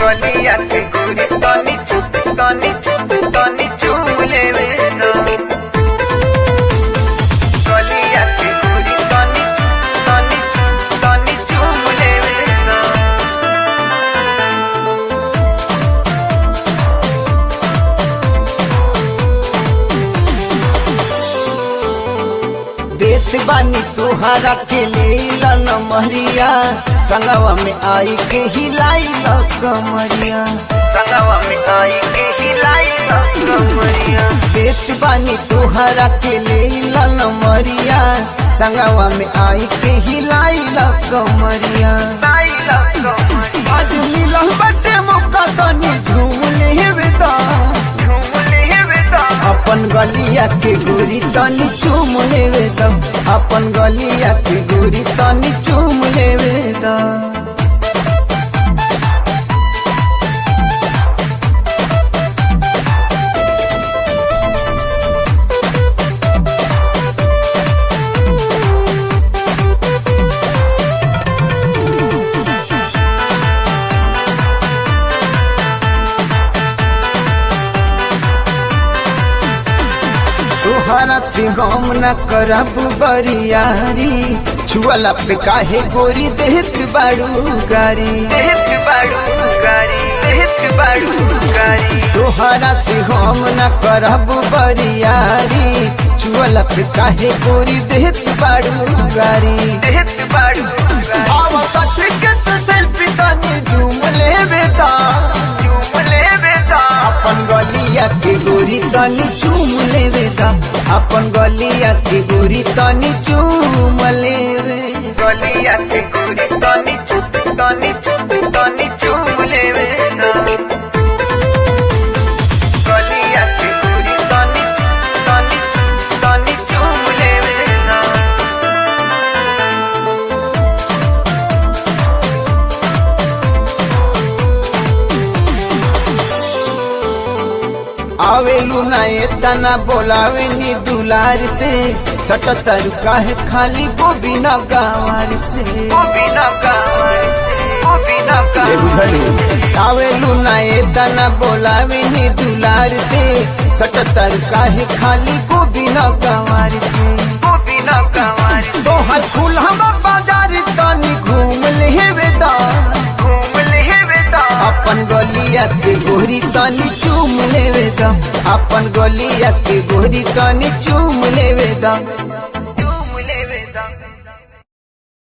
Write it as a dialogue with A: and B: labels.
A: गलिया के गोरी तनी चूम लेवे ना। गलिया के गोरी तनी चूम लेवे ना।
B: देत बानी तुहारा के लेला नमहरिया, संगवा में आई के हिलाई कमरिया।
A: संगवा में आई के हिलाई कमरिया।
B: देत बानी तुहारा के लेला नमहरिया, संगवा में आई के हिलाई कमरिया। आज मिलल बटे मौका तनी झूम लेवे दा। अपन गलिया के गोरी तनी चूम लेवे दा। अपन गलिया के गोरी तनी चूम लेवे दा। तोहरा से हम न करब बरियारी, छुअला पे काहे गोरी देत बाड़ू गारी। तोहरा से हम न करब बरियारी, छुअला पे काहे गोरी देत बाड़ू गारी। सेल्फी तनी झूम लेवे दा। अपन गलिया के गोरी तनी चूम लेवे दा। अपन गलिया के गोरी तनी चूम लेवे।
A: गलिया के गोरी तनी चूम लेवे ना। गलिया के गोरी तनी चूम लेवे ना।
B: आवेलू ना एतना बोलावे नी दुलार से, सटतर काहे खाली गोबिना गावार से। आवेलू ना एतना बोलावे नी दुलार से, सटतर काहे खाली गोबिना गावार से। तोहर खुलहवा बाजार तनी घूम लेवे दा। अपन गलिया के गोरी तनी चूम लेवे दा। अपन गलिया के गोरी तनी चूम लेवे दा।